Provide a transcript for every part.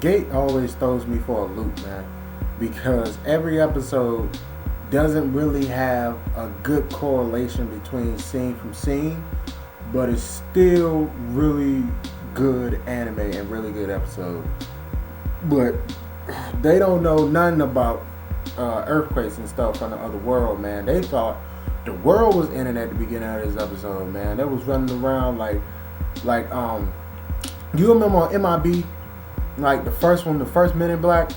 Gate always throws me for a loop, man, because every episode doesn't really have a good correlation between scene from scene, but it's still really good anime and really good episode. But they don't know nothing about earthquakes and stuff from the other world, man. They thought the world was ending at the beginning of this episode, man. They was running around like you remember on MIB, like the first one, the first Men in Black,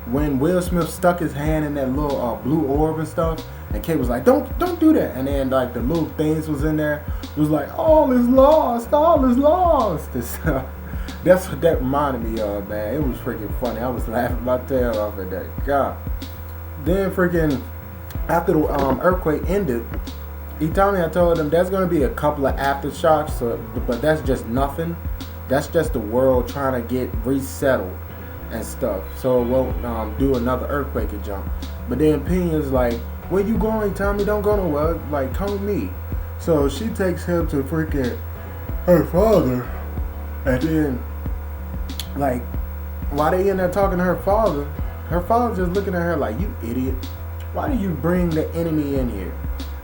when Will Smith stuck his hand in that little blue orb and stuff, and Kate was like, don't do that, and then like the little things was in there, it was like, all is lost, and stuff. That's what that reminded me of, man. It was freaking funny. I was laughing my tail off at that. God. Then freaking after the earthquake ended, Itami, I told him there's gonna be a couple of aftershocks, but that's just nothing. That's just the world trying to get resettled and stuff, so it won't do another earthquake and jump. But then Pina's like, where you going, Tommy? Don't go nowhere. Like, come with me. So she takes him to freaking her father, and then like while they in there talking to her father's just looking at her like, you idiot. Why do you bring the enemy in here?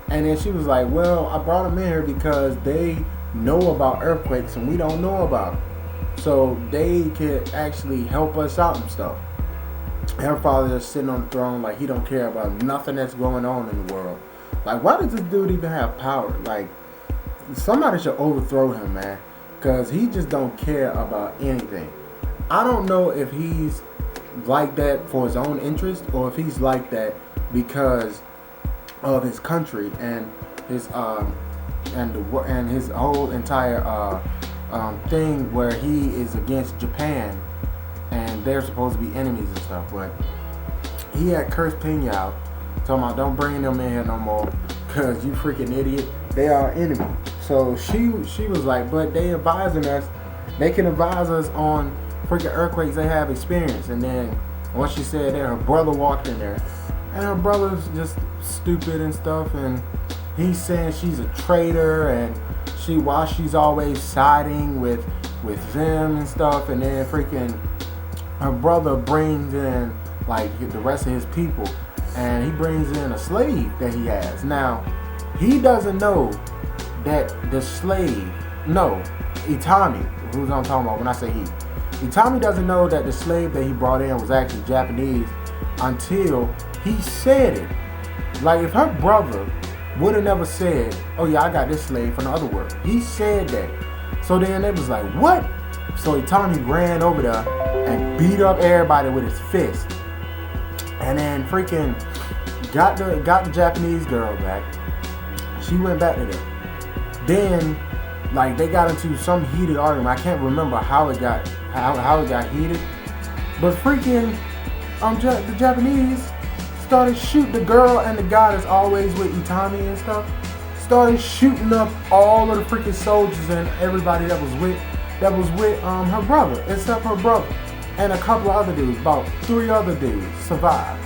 And then she was like, well, I brought them in here because they know about earthquakes and we don't know about them. So they could actually help us out and stuff. And her father just sitting on the throne like he don't care about nothing that's going on in the world. Like, why does this dude even have power? Like, somebody should overthrow him, man. Because he just don't care about anything. I don't know if he's like that for his own interest or if he's like that because of his country and his and his whole entire thing where he is against Japan and they're supposed to be enemies and stuff. But he had cursed Pena out, talking about don't bring them in here no more because you freaking idiot. They are enemy. So she was like, but they advising us. They can advise us on freaking earthquakes they have experienced. And then once she said that, her brother walked in there, and her brother's just stupid and stuff, and he's saying she's a traitor, and while she's always siding with them and stuff, and then freaking her brother brings in like the rest of his people, and he brings in a slave that he has. Now he doesn't know that the slave, no, Itami, who's I'm talking about when I say he. Itami doesn't know that the slave that he brought in was actually Japanese until he said it. Like, if her brother would have never said, oh yeah, I got this slave from the other world. He said that. So then it was like, what? So Itami ran over there and beat up everybody with his fist. And then freaking got the Japanese girl back. She went back to them. Then, like, they got into some heated argument. I can't remember how it got heated. But freaking the Japanese started shooting the girl and the guy that's always with Itami and stuff. Started shooting up all of the freaking soldiers and everybody that was with her brother, except her brother. And a couple of other dudes, about 3 other dudes survived.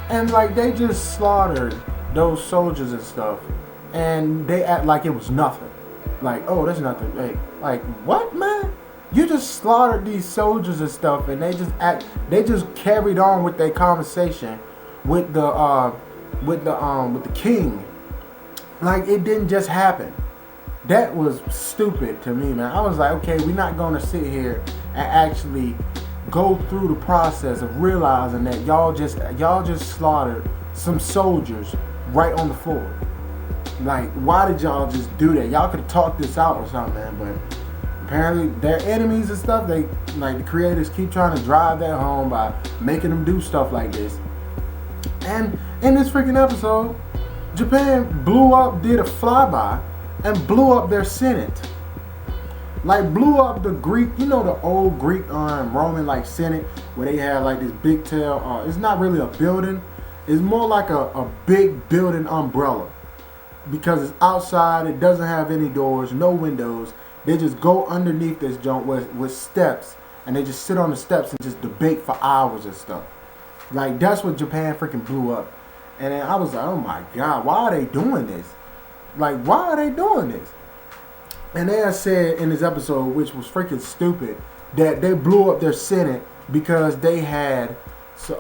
And like, they just slaughtered those soldiers and stuff. And they act like it was nothing. Like, oh, that's nothing. Like what, man? You just slaughtered these soldiers and stuff, and they just carried on with their conversation with the king. Like, it didn't just happen. That was stupid to me, man. I was like, okay, we're not gonna sit here and actually go through the process of realizing that y'all just slaughtered some soldiers right on the floor. Like, why did y'all just do that? Y'all could have talked this out or something, man. But apparently they're enemies and stuff. They, like, the creators keep trying to drive that home by making them do stuff like this. And in this freaking episode, Japan did a flyby and blew up their Senate. Like, blew up the Greek, you know, the old Greek Roman like Senate where they had like this big tail. It's not really a building. It's more like a big building umbrella. Because it's outside, it doesn't have any doors, no windows. They just go underneath this joint with steps, and they just sit on the steps and just debate for hours and stuff. Like, that's what Japan freaking blew up. And then I was like, oh my God, why are they doing this? Like, why are they doing this? And they had said in this episode, which was freaking stupid, that they blew up their Senate because they had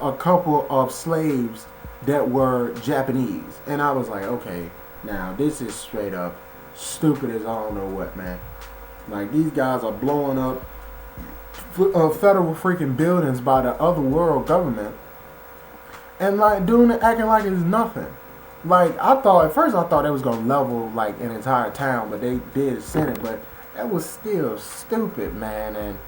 a couple of slaves that were Japanese. And I was like, okay, now this is straight up stupid as I don't know what, man. Like, these guys are blowing up federal freaking buildings by the other world government and like doing it, acting like it's nothing. Like, at first I thought they was gonna level like an entire town, but they did send it, but that was still stupid, man. And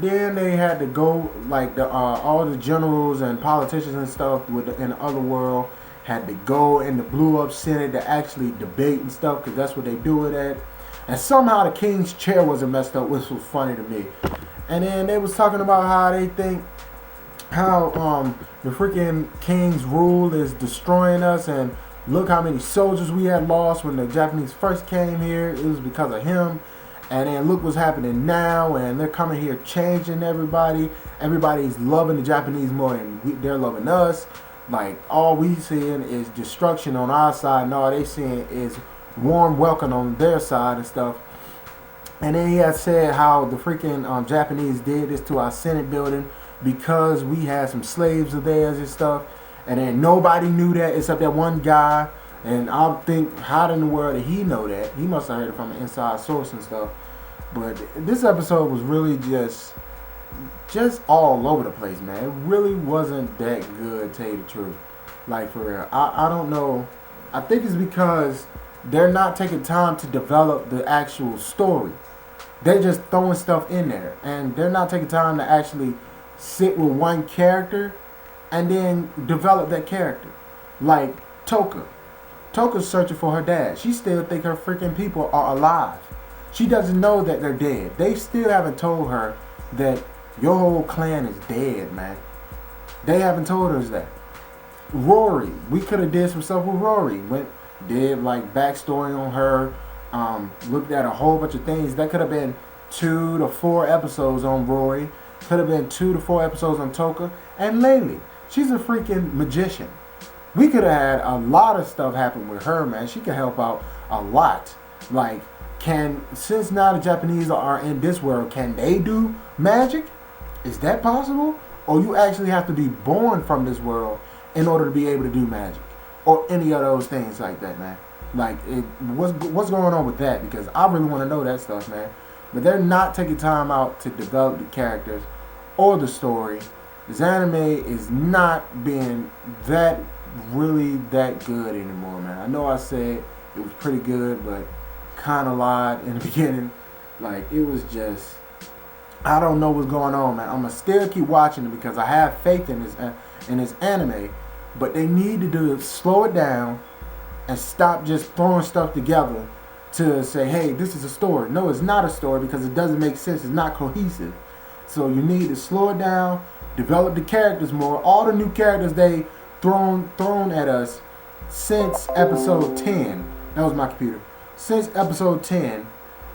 then they had to go, like, all the generals and politicians and stuff in the other world had to go in the blew up Senate to actually debate and stuff, because that's what they do it at. And somehow the king's chair wasn't messed up, which was funny to me. And then they was talking about how they think how the freaking king's rule is destroying us, and look how many soldiers we had lost when the Japanese first came here. It was because of him. And then look what's happening now, and they're coming here changing everybody. Everybody's loving the Japanese more than they're loving us. Like, all we seeing is destruction on our side, and all they seeing is warm welcome on their side and stuff. And then he had said how the freaking Japanese did this to our Senate building because we had some slaves of theirs and stuff. And then nobody knew that except that one guy. And I think, how in the world did he know that? He must have heard it from an inside source and stuff. But this episode was really just all over the place, man. It really wasn't that good, to tell you the truth. Like, for real. I don't know. I think it's because they're not taking time to develop the actual story. They're just throwing stuff in there. And they're not taking time to actually sit with one character and then develop that character. Like Toka. Toka's searching for her dad. She still think her freaking people are alive. She doesn't know that they're dead. They still haven't told her that your whole clan is dead, man. They haven't told us that. Rory, we could have did some stuff with Rory. Did like backstory on her. Looked at a whole bunch of things. That could have been 2 to 4 episodes on Rory. Could have been 2 to 4 episodes on Toka. And Laylee, she's a freaking magician. We could have had a lot of stuff happen with her, man. She could help out a lot. Like, since now the Japanese are in this world, can they do magic? Is that possible? Or you actually have to be born from this world in order to be able to do magic? Or any of those things like that, man. Like, what's going on with that? Because I really want to know that stuff, man. But they're not taking time out to develop the characters or the story. This anime is not being really that good anymore, man. I know I said it was pretty good, but kind of lied in the beginning. Like, it was just, I don't know what's going on, man. I'm gonna still keep watching it because I have faith in this anime, but they need to slow it down and stop just throwing stuff together to say, hey, this is a story. No, it's not a story because it doesn't make sense. It's not cohesive. So you need to slow it down, develop the characters more. All the new characters they thrown at us since episode 10. That was my computer. Since episode 10,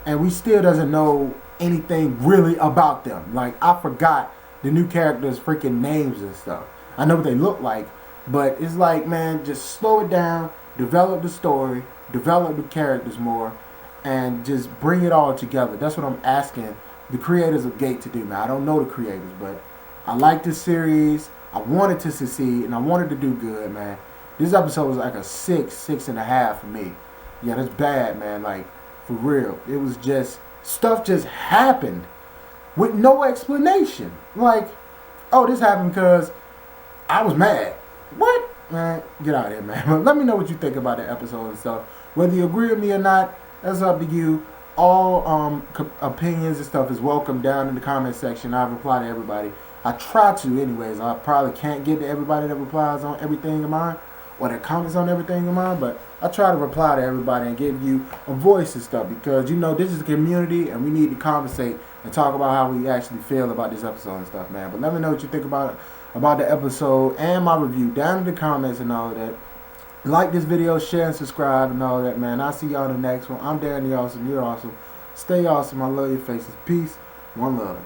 and we still doesn't know anything really about them. Like, I forgot the new characters' freaking names and stuff. I know what they look like, but it's like, man, just slow it down, develop the story, develop the characters more, and just bring it all together. That's what I'm asking the creators of Gate to do, man. I don't know the creators, but I like this series. I wanted to succeed, and I wanted to do good, man. This episode was like a 6.5 for me. Yeah, that's bad, man. Like, for real. It was just, stuff just happened with no explanation. Like, oh, this happened because I was mad. What? Man, get out of here, man. But let me know what you think about the episode and stuff. Whether you agree with me or not, that's up to you. All opinions and stuff is welcome down in the comment section. I reply to everybody. I try to anyways. I probably can't get to everybody that replies on everything of mine or that comments on everything of mine, but I try to reply to everybody and give you a voice and stuff because, you know, this is a community and we need to conversate and talk about how we actually feel about this episode and stuff, man. But let me know what you think about the episode and my review down in the comments and all that. Like this video, share and subscribe and all that, man. I'll see y'all in the next one. I'm Darren the Awesome. You're awesome. Stay awesome. I love your faces. Peace. One love.